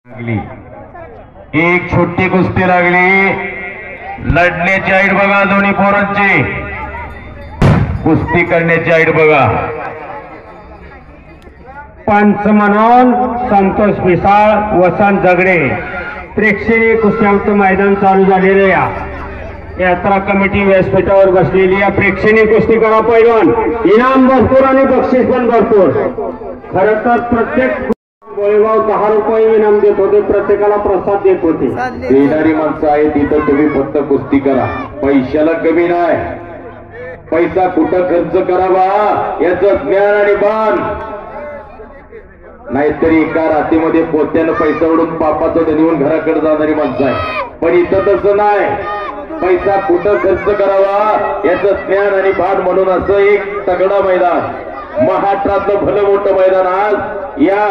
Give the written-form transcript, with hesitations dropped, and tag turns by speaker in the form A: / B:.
A: लागली एक छोटी कुस्ती लागली। लढण्याची आईड बघा, दोन्ही पोरांची कुस्ती करण्याची आईड बघा।
B: पंच म्हणून संतोष मिसाळ, वसंत जगडे। प्रेक्षणीय कुस्त्यांचं मैदान चालू झालेलं यात्रा कमिटी व्यासपीठावर बसलेली या प्रेक्षणीय कुस्ती करा पैलवान। इनाम भरपूर आणि बक्षीस पण भरपूर। खरं तर प्रत्येक गोळेगाव 10 रुपये इनाम देत होते, प्रत्येकाला प्रसाद देत होते।
A: देणारी माणसं आहे तिथं तुम्ही फक्त कुस्ती करा, पैशाला कमी नाही। पैसा कुठं खर्च करावा याचं ज्ञान आणि भान, नाहीतरी एका रात्रीमध्ये पोत्यानं पैसा उडून पापाचं धनीवून घराकडे जाणारी माणसं आहे। पण इथं तसं नाही, पैसा कुठं खर्च करावा याचं ज्ञान आणि भान म्हणून असं एक तगडा मैदान, महाराष्ट्रातलं भलं मोठं मैदान आज या